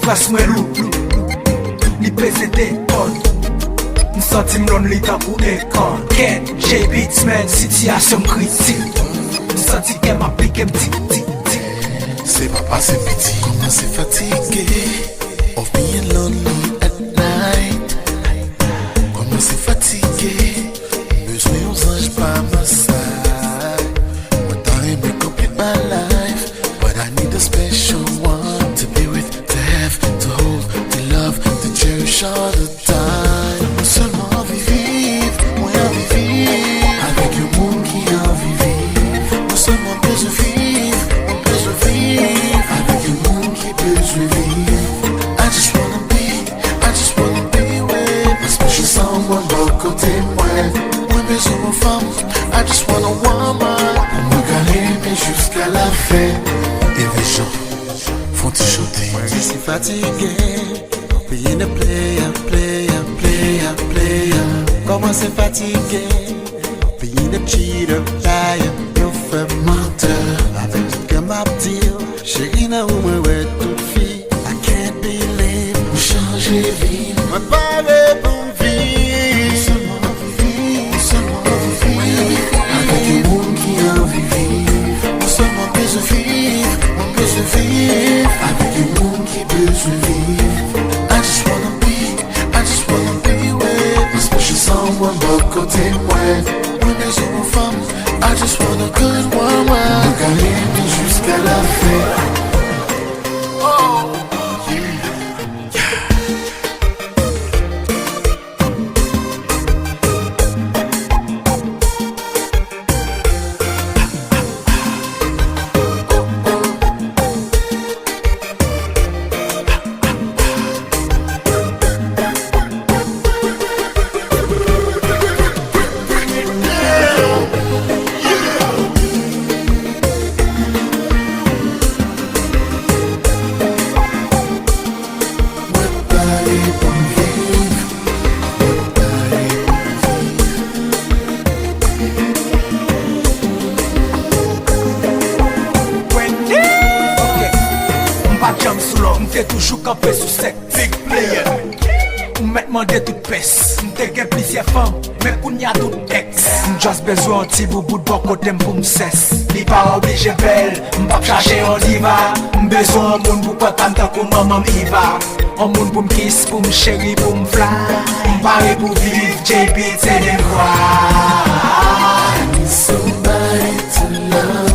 pras mwen lou li pese de ton m'senti m'lon li tan pou ekon Ken, J-Beats men, situation kritik m'senti kem aplike m'tik tik tik C'est pas passé petit, comment c'est fatigué of being lonely at night. Comment c'est fatigué, besoin aux anges par ma side. One time I complete my life, but I need a special one to be with, to have, to hold, to love, to cherish all the time. Non seulement vivre, moi vivre, avec le monde qui a vécu. Non seulement besoin vivre, on besoin vivre, avec le monde qui besoin vivre. I just wanna be with a special someone de côté moi. Moi besoin de femme, I just want a woman. On me galérer jusqu'à la fin. Et les gens font-ils chanter? Je suis fatigué, being a player. Comment c'est fatigué, being a cheater, liar, you fait menteur. Avec tout comme Abdil, chérie n'a où moi ouais toute fille. I can't believe, pour changer vie, moi pas bon vie. Seulement vivre, avec le monde qui a vécu. Non seulement besoin vivre, on besoin vivre, avec le monde qui besoin vivre. I just wanna be with a special someone de côté moi. Moi besoin de femme, I just want a good woman. On galérer jusqu'à la fin. M'te toujours campé sous sec, big player. Ou m'a demandé toute peste. M'te gen plusieurs femmes, mais qu'on y a tout ex. M'just besoin un petit bout de bon côté pour m'cesse. Li pas obligé belle, m'pas chercher en diva. M'besoin un monde pour pas tant comme maman m'y-va. Un monde pour m'kiss, pour m'chéri, pour m'fly. M'paré pour vivre, J-Beats c'est des voix. I need somebody to love.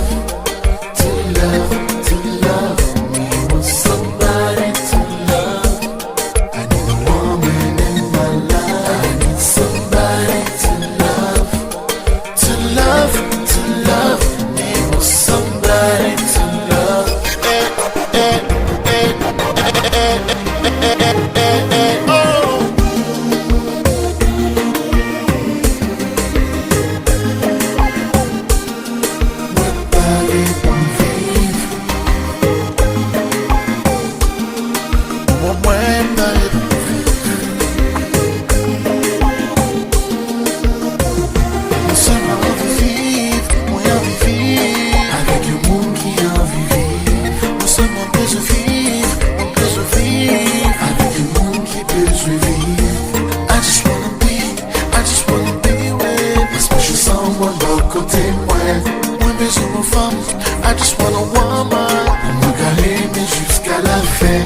I just want a woman. On va galérer jusqu'à la fin.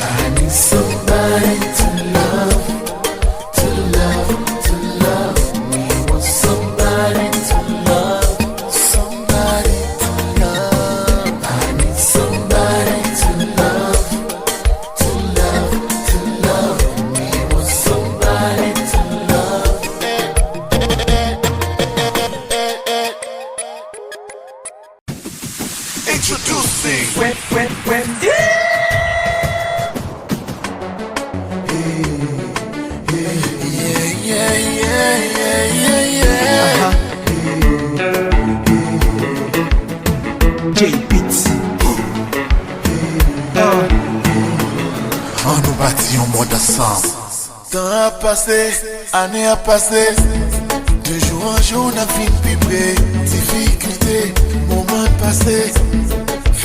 I need somebody to love, to love, to love me. Want somebody to love, somebody to love. I need somebody to love, to love, to love me. Want somebody to love. Introducing When J-Beats. On nous bâtit un monde ensemble. Temps a passé, année a passé. De jour en jour, on a fini plus près. Difficulté, moment passé.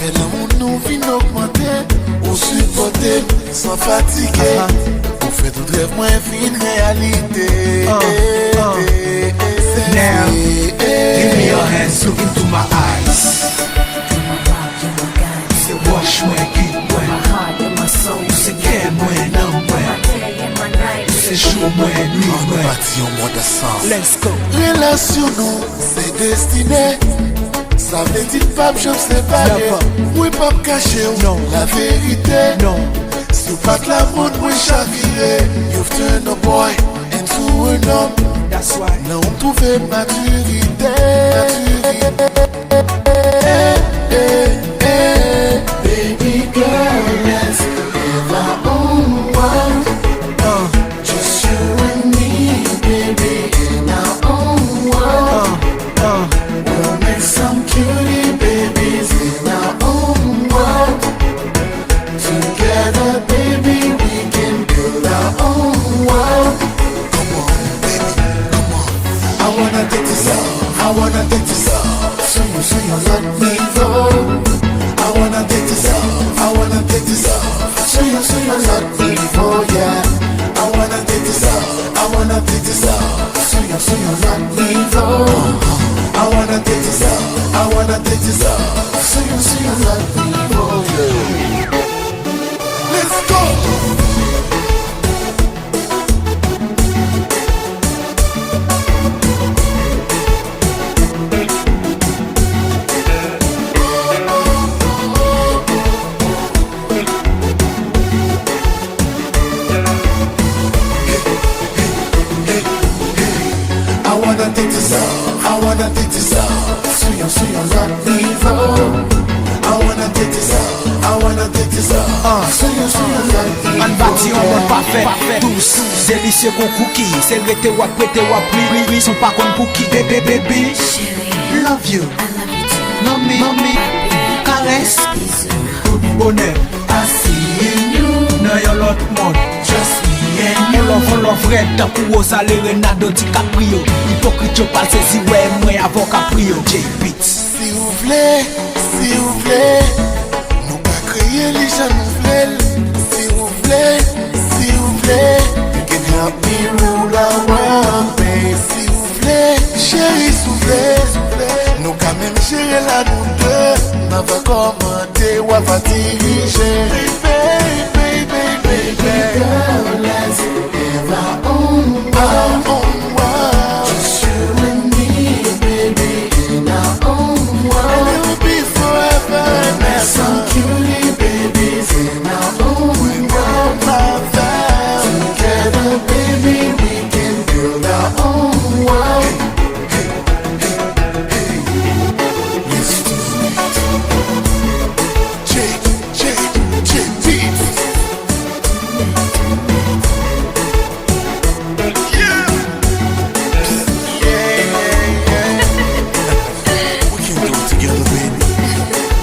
fait là où nous vîmes augmenter, on supporter sans fatiguer. On fait tout rêve moins fin réalité. Now, give me your hands, look into my eyes. Say wash my keep when say care when I'm when say show when we when Bâti en mode sens. Let's go. Relation nous, c'est destiné. Ça veut dire pas que je me sépare. Oui, pas me cacher la vérité. No, Si vous pas de l'amour, moi chaviré. You've turned a boy into an homme. that's why. Là on trouve maturité. Baby girl, let's live our own world. Just you and me, baby, in our own world. We'll make some cutie babies in our own world. Together, baby, we can build our own world. Come on, baby, come on. I wanna take this off. I wanna take this off. So you let me go. I wanna take this off. I wanna take this off. So you let me go, yeah. I wanna take this off. I wanna take this off. So you let me go. I wanna take this off. I wanna take this off. So you let me go, yeah. Let's go. I wanna take this off. I wanna take this off. So you let me go. I wanna take this off. I wanna take this off. So you let me go. An bati yon moun parfait, tous délicieux kon cookie. C'est rete wap prete wap pri, son pa kon pou ki. Baby, love you, mommy, caresse, bonheur. I see you, nan yon lot moun, just me and you. On love red, tan pou osale Renado DiCaprio. Hypocrite yo pal sezi wè mwen avon Caprio. J-Beats. Si vous voulez, nous pas créer les gens nous voulons. Si vous voulez, you can help me rule our world, babe. Si vous voulez, chérie, s'il vous plaît, nous quand même gérer la nous deux. N'a pas commenté ou pas diriger. Baby, girl, let's live our own world. Just you and me, baby, in our own world. And it'll be forever and ever. Some cutie babies in our own world. Together, baby, we can build our own world. Let's do it. Beats.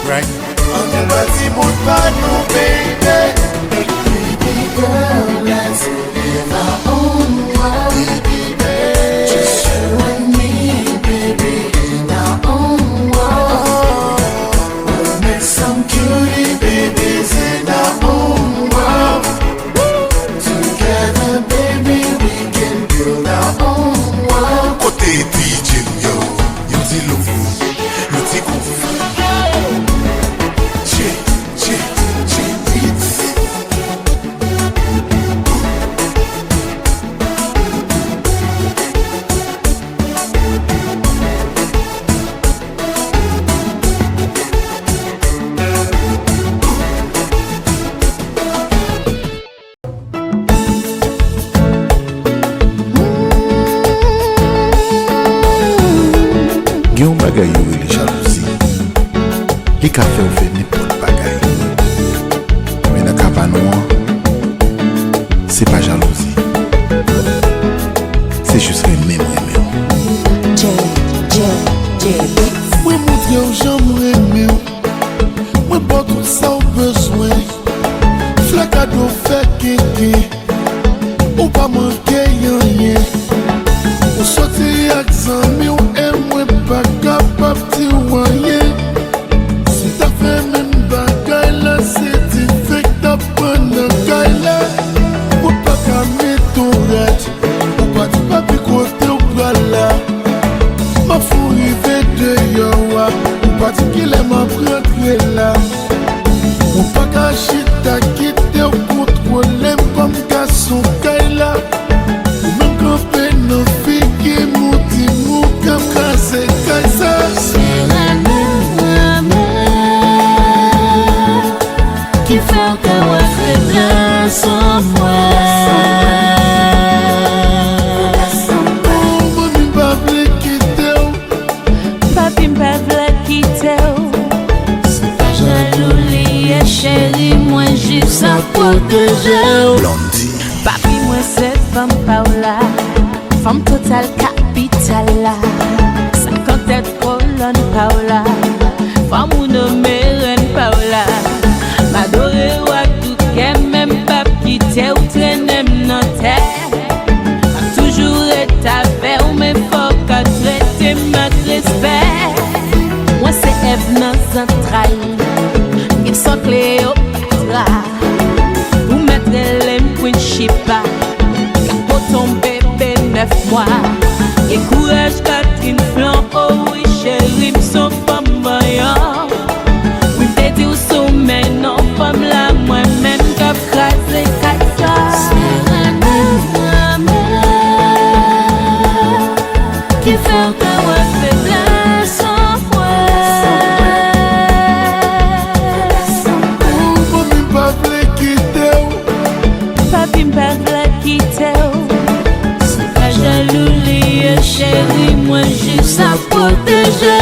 Right? On the body mood bad no baby. Baby girl, let's live our own world. Baby, just you and me, baby, in our own world. We'll make some cutie babies in our own world. Together, baby, we can build our own world. Côté DJ yo, yo di lo ti kouf. Yon bagay yo li jalousi. Li ka fe ou fe n'importe bagay. Men nan ka pa nou an, c'est pas jalousie. C'est juste remè ou. Mwen montre ou jan remè ou. Mwen bon tout sa ou bezwen. Flakado fe keke. Ou pa manke yanyen. Ou soti ak zanmi ou mwen pa kapap ti wanyen. Si ta fe men Paola, femme totale capitale là. 50 colonnes Paola, femme ou nommée reine Paola. M'adorer ou tout qu'elle même pas quitter ou traîner dans terre. A toujours été avec ou mais faut qu'à traiter ma respect. Moi c'est Eve dans un trail, ils sont Cléopatra. Vous mettrez les mouines chipa, pour ton bébé 9 mois. Et courage Catherine Flan, oh oui chérie, m'son femme voyant. Oui t'es dit au sommet, non femme là, moi-même qu'à craser kata. Qui fait que ouais faiblesse sans foi. Papi m'pa vle quitter. La jalousie chérie, moi juste à protéger.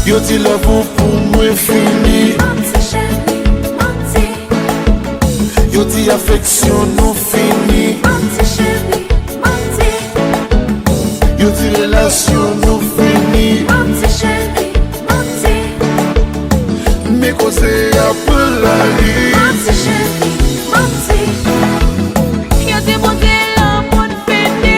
Yo ti la vous pour moi fini. Yo ti affection nous fini. Yo ti relation nous fini. Mais qu'on c'est un peu la vie. Yo ti monté la bonne fini.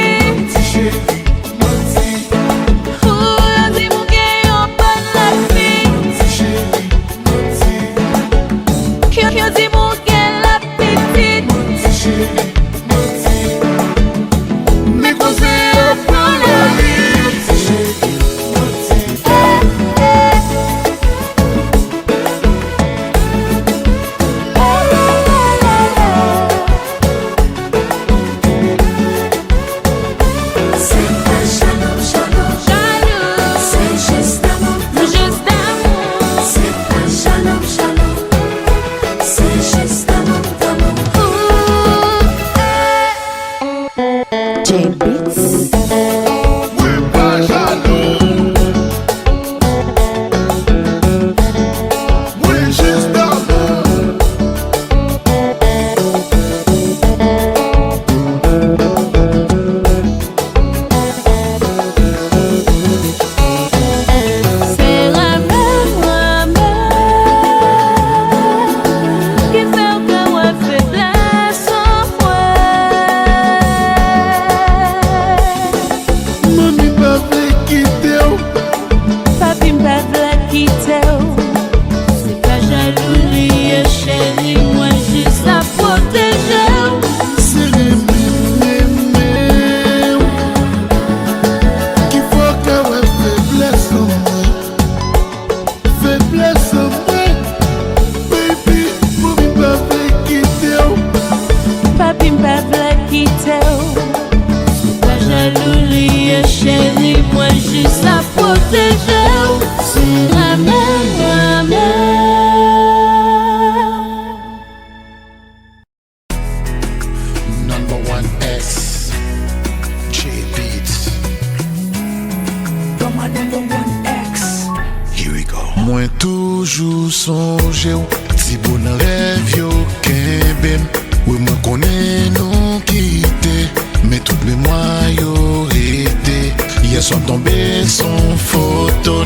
Moi toujours songe ou si bon rêve yo kembem. Oui moi connais non quitter, mais tout le mois yo été. Hier soir tombé son photo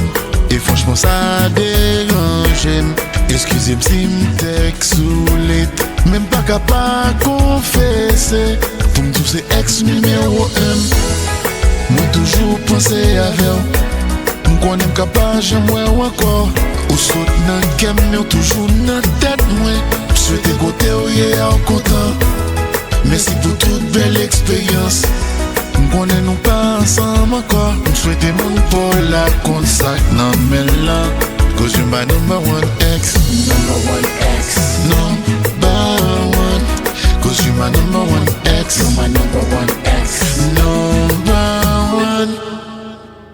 et franchement ça dérange. Excusez-moi si m't'ex saoulé, même pas capable confesser. Pour me dire c'est ex numéro 1. Moi toujours penser à vous. Qu'on aime capable, j'aimerais encore. Ou saute dans le game, mais toujours dans la tête. Moi, souhaiter côté où il est content. Merci pour toute belle expérience. On est nous pas ensemble encore. Je souhaite mon pour la consac. Non mais là, cause you're my number one ex. Number one ex. Number one. Cause you're my number one ex. You're my number one ex. Number one.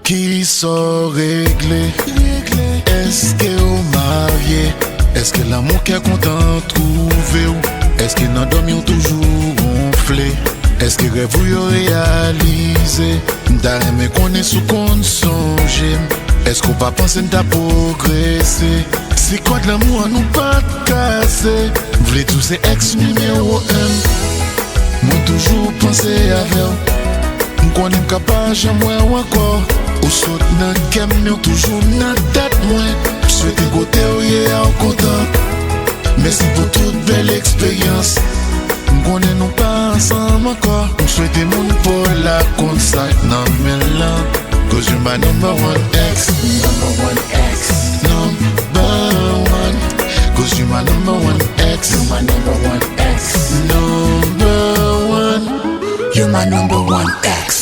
Qui sont réglés? Est-ce que vous mariez? Est-ce que l'amour qui est content trouvé? Est-ce qu'il n'a dormi ou toujours gonflé? Est-ce que rêve vous réalisé? D'ailleurs mais qu'on est sous qu'on songe. Est-ce qu'on va penser d'à progresser? C'est quoi de l'amour à nous pas casser? Vous voulez tous ces ex numéro 1. Moi toujours penser à vous. Qu'on est capable jamais ou encore. Ou saute notre camion toujours notre tête moins. Souhaitez côté où il est en content. Merci pour toute belle expérience. On est non pas ensemble encore. On souhaite mon pour la consac. Non mais là, cause you're my number one ex. Number one ex. Number one. Cause you're my number one ex. You're my number one ex. Number one. You're my number one ex.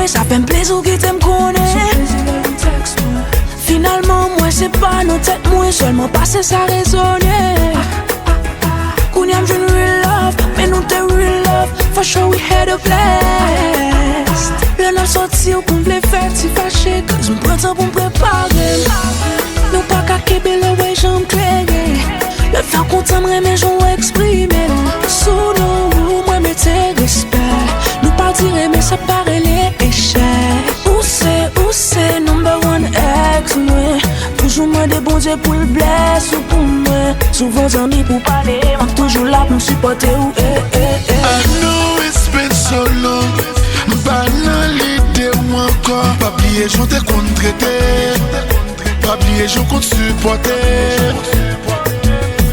Ça fait un plaisir que tu me connais. Finalement, moi c'est pas nos têtes, moi seulement passer ça résonner. Qu'on y a une real love, mais nous t'es real love. For sure we had a blast. Le n'a sorti ou qu'on voulait faire si fâché. Cause on prend temps pour me préparer. Nous pas qu'à kébé le way j'en clairer. Le faire content mais j'en exprimer. Sous nous, moi mettez respect. Nous pas dire mais ça paraît les échecs. Où c'est number one ex, moi. Toujours moi des bons dieux pour le blesser ou pour moi. Souvent j'en ai pour parler, moi toujours là pour me supporter ou I know it's been so long. Banalité ou encore. Pas oublier j'en t'ai contre traité. Pas oublier j'en compte supporter.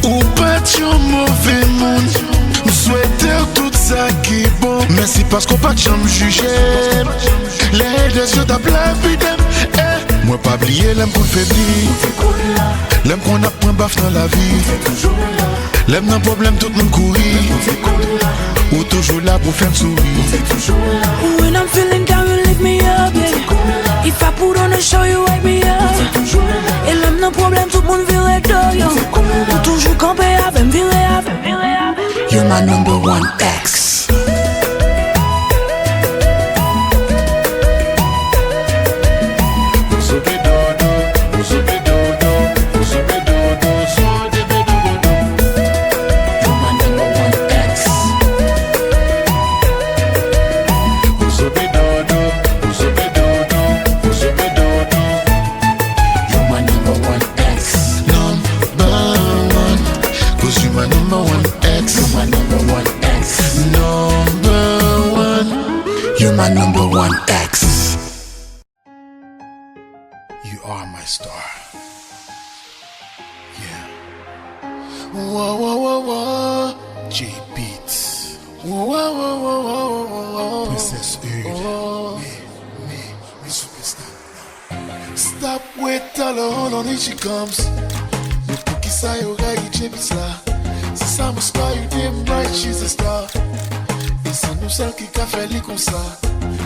Ou pas de mauvais monde. Souhaiter tout ça qui est bon. Merci parce qu'on pas de chambre jugé. Les deux yeux tapent la vie d'aime. Moi pas oublier l'aime qu'on fait vivre. L'aime qu'on a point baf dans la vie. L'aime d'un problème tout le monde courir. Ou toujours là pour faire sourire. When I'm feeling down you lift me up, yeah. If I put on a show you wake me up. Et l'aime d'un problème tout le monde virait de yo. Ou toujours camper avec me virer avec. You're my number one ex. My number one ex. You are my star. Yeah. Whoa, whoa, whoa, whoa. J Beats. Whoa, whoa, whoa, whoa, whoa, whoa. Princess Ude. Me superstar. Stop, wait, tell her, hold on, here she comes. You cookie say you got your chips la. Si I'm a star, you damn right, she's a star. Et c'est nous celles qui qu'a fait les comme ça.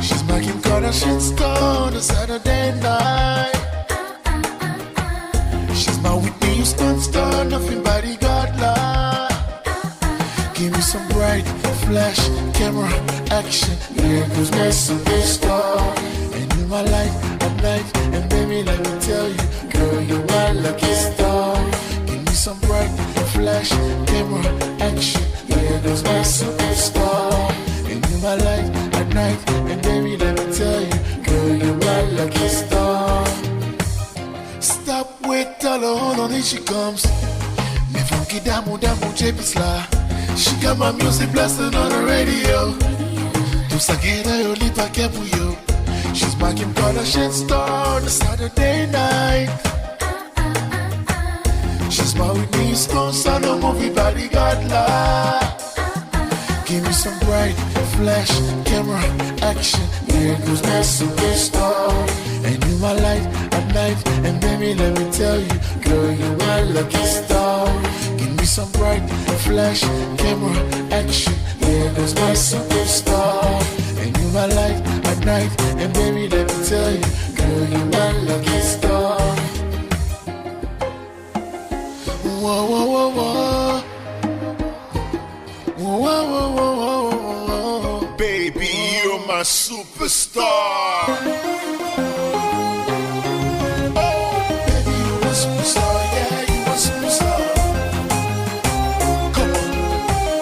She's my Kim Kardashian star on a Saturday night. She's my Whitney Houston star, nothing bodyguard like. Give me some bright flash, camera, action. Here goes my superstar. And you my light at night. And baby, let me tell you, girl, you're my lucky star. Give me some bright flash, camera, action. Here goes my superstar. And you my light at night. And baby, let me tell you, girl, you're my lucky star. Stop, wait, tell her, hold on, here she comes. Me funky damu JP's la. She got my music blasting on the radio. Tout ça qui est yo li pa ke pou yo. She's my Kim Kardashian star on a Saturday night. She's my Whitney Houston, son of movie bodyguard light. Give me some bright flash, camera, action. Here goes my superstar. And you my light at night. And baby, let me tell you, girl, you my lucky star. Give me some bright flash, camera, action. Here goes my superstar. And you my light at night. And baby, let me tell you, girl, you my lucky star. Whoa, whoa, whoa, whoa. Whoa, whoa, whoa, whoa, whoa, whoa. Baby, you're my superstar. Oh, baby, you're a superstar. Yeah, you're a superstar. Come on,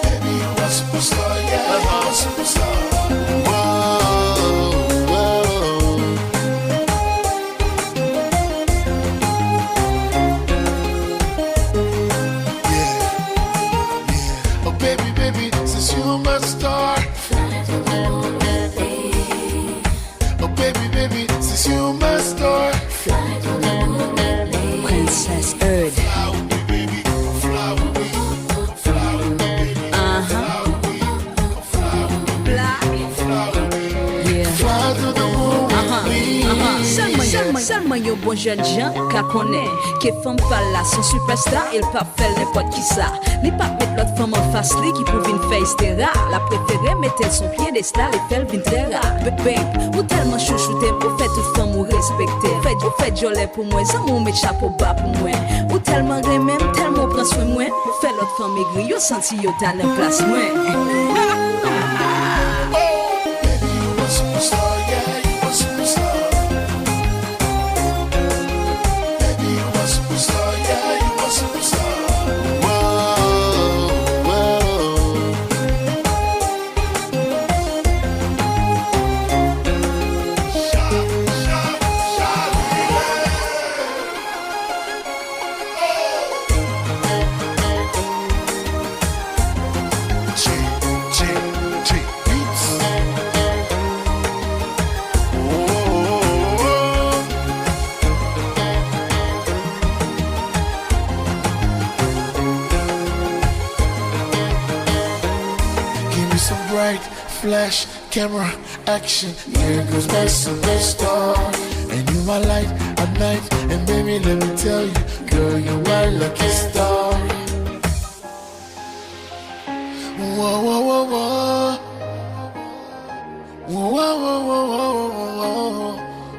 baby, you're a superstar. Yeah, you're a superstar. Whoa, whoa. Yeah, yeah. Oh, baby, baby, since you're my star. Oh, baby, baby, since you're my star. Princess Earth. Fly with me, baby. Fly with me. Fly with me, baby. Fly with me. Fly with me. Fly with me. Yeah. Fly to the moon with me. Seulement yon bon jeune Jean qu'a connaît que femme pas là son superstar il pas fait n'importe qui ça li pas mettre l'autre femme en face li qui pour vinn faire stera la préférée mettre son piédestal et faire vinn terra babe ou tellement chouchouté pour faire toute femme ou respecter fait jolie pour moi ça mon met chapeau bas pour moi ou tellement même tellement prend soin moi fait l'autre femme aigri yo senti yo dans la place moi Baby, you a superstar, yeah, you a superstar. Baby, you a superstar, yeah, you a superstar. Whoa, whoa. Shout, shout, shout, yeah. G, beats. Give me some bright flash, camera, action. Here goes my superstar. And you my light at night. And baby, let me tell you, girl, you're my lucky star. Whoa, whoa, whoa, whoa. Whoa, whoa, whoa, whoa, whoa,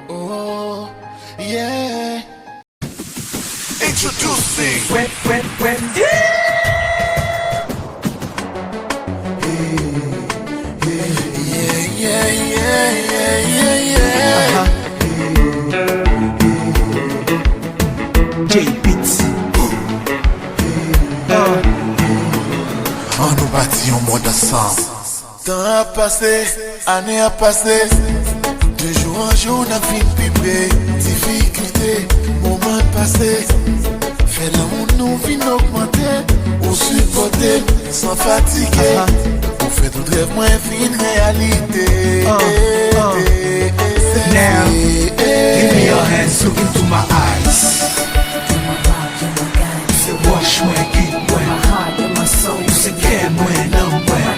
whoa, whoa. Yeah. Introducing. Yeah, yeah, yeah, yeah, yeah. J-Beats. On nous bâtit en mode ensemble. Temps a passé, année a passé. De jour en jour, on a vu vibrer. Difficulté, moment passé. Fait l'amour, nous vient augmenter. On supporter, sans fatiguer. On fait tout rêve, moins fin réalité. Now, give me your hands, look into my eyes. You say wash when, keep when. You say care when, numb when.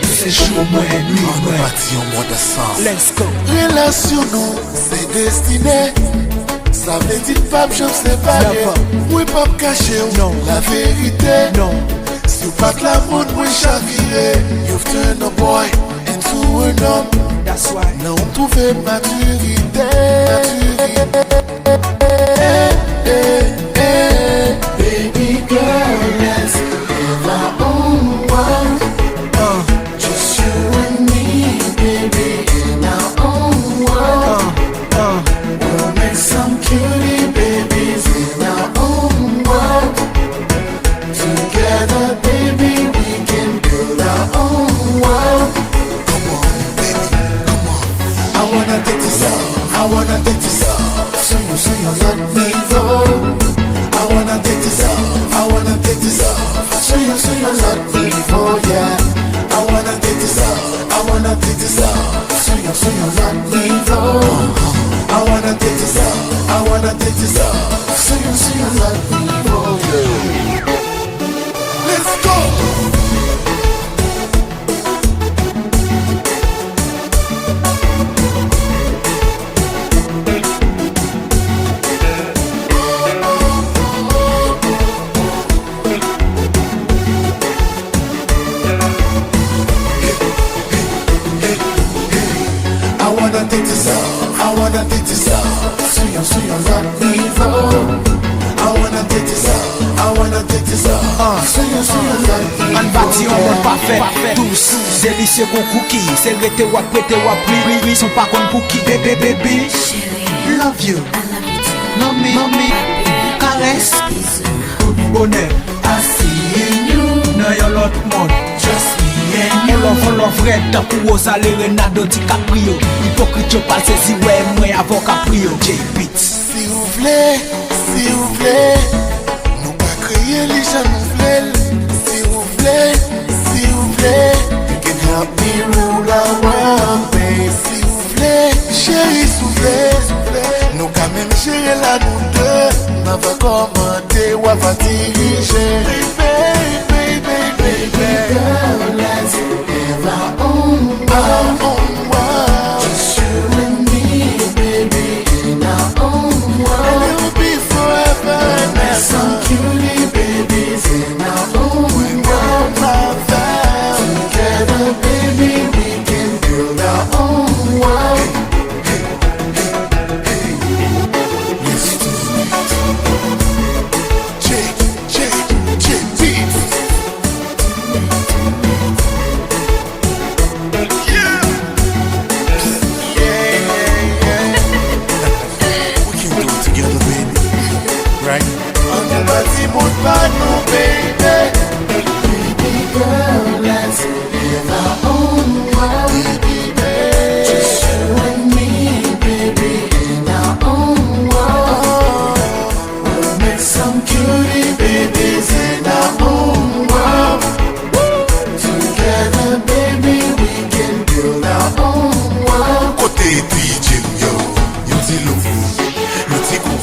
You say show when, On leave nous when. bâtit en mode ensemble. Let's go. Relation nous, c'est destiné. Ça veut dire pas que je me sépare. Oui, pas me cacher Non. la vérité. Non. Si vous pas de l'amour, moi chaviré. You've turned a boy into an homme. That's why. Là on trouve maturité. Baby girl, let's live our own world. Just you and me, baby, in our own world. We'll make some cutie babies in our own world. Together, baby, we can build our own world. Come on, baby, come on. I wanna take this off. I wanna take this off. So you let me go. I wanna take this off. I wanna take this off. So you let me go, yeah. I wanna take this off. I wanna take this off. So you sur un autre niveau. I wanna take this up, I wanna take this up. Sur un autre niveau, yeah. Let's go. I wanna take this up, sur un autre niveau. I wanna take this up, I wanna take this up, sur un autre niveau. An bati yon moun parfait, tous délicieux kon cookie. C'est rete wak prete wak pri, son pa kon pou ki. Bébé, bébé, love you, mommy, caresse, bonheur, I see you, nan yon lot moun, just me and you. On love red, tan pou Rosalie, Renado, DiCaprio. Hypocrite yo pal sezi wè mwen avon Caprio. J-Beats. Si vous voulez, nous pas créer les gens nous voulons. Si vous voulez, you can help me rule our world, babe. Si vous voulez, chérie, s'il vous plaît, nous quand même gérer la nous deux. N'a pas commandé ou va diriger. Baby, girl, let's live our own world. Just you and me, baby, in our own world. And it will be forever and ever. Some cutie babies in our own world. Together, baby, we can build our own world. Let's do it. Beats. Baby girl, let's live our own world. Just you and me, baby, in our own world. We'll make some cutie babies in our own world. Together, baby, we can build our own world. Côté DJ, yo dis le petit coup.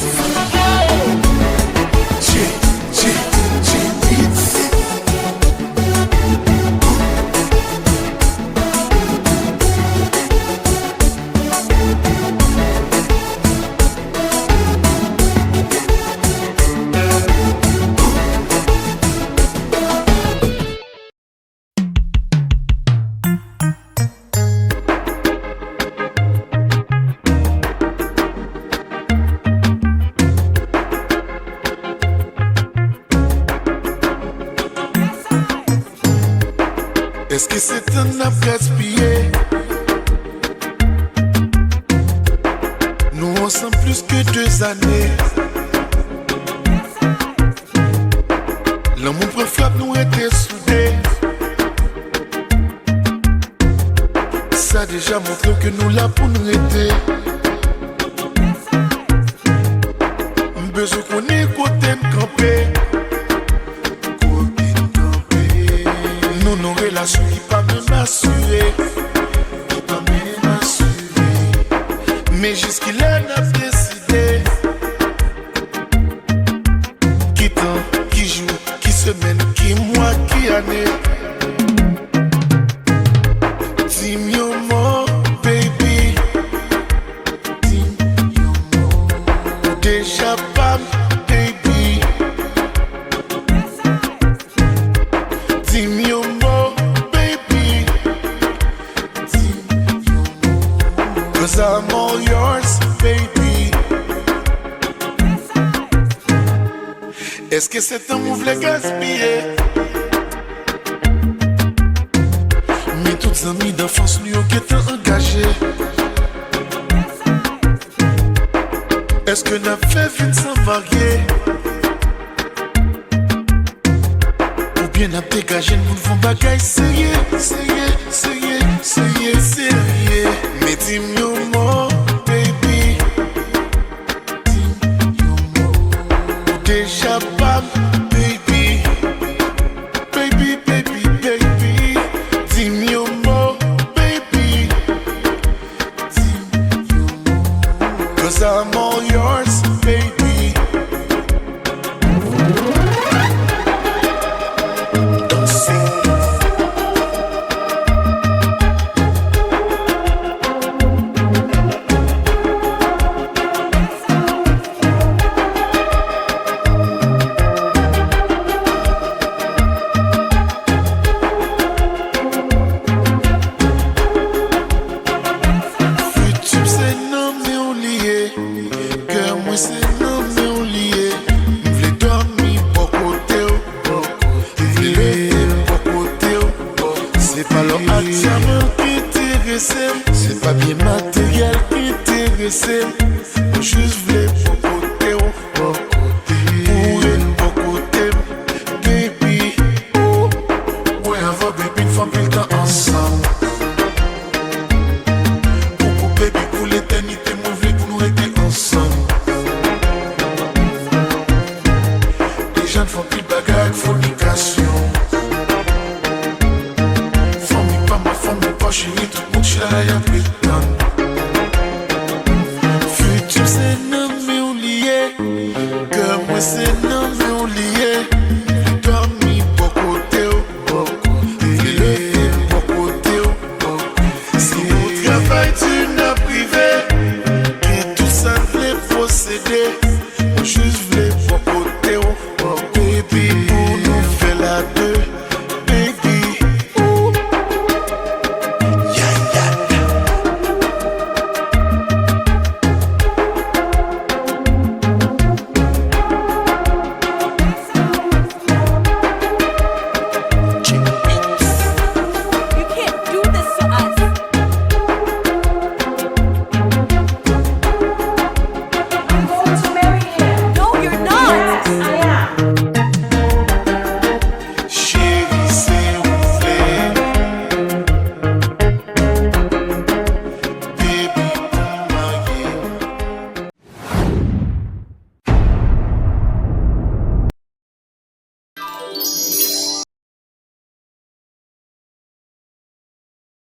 Est-ce que c'est un ap gaspillé? Nous ensemble plus que 2 années. L'amour préfère nous était soudés. Ça a déjà montré que nous là pour nous aider. Besoin qu'on est côté campé. Nos relations qui pas me m'assurer, mais jusqu'il a décidé. Qui temps, qui joue, qui semaine, qui mois, qui année. Dis-moi more, baby. Dis-moi déjà pas, baby. Dis-moi. Cause I'm all yours, baby. Est-ce que c'est un move le gaspiller? Mais toutes amis d'enfance lui ont été engagés. Est-ce que n'a fait fin sans marier? Ou bien n'a dégagé nous font bagaille sérieux. Mais dis-moi more, baby. Dis-moi déjà pas, baby. Baby. Dis-moi more, baby. I'm all yours, baby. Don't sing. C'est pas bien matériel qui intéressé. Juste voulais pour côté, pour côté, baby. Ouais, avant baby, une fois plus le temps ensemble. Pour baby, pour l'éternité, moi voulais pour nous rester ensemble. Les gens ne font plus de bagarre, fornication. Chérie, tout le monde chérie à prétendre. Futur c'est nommé oublié. Que moi c'est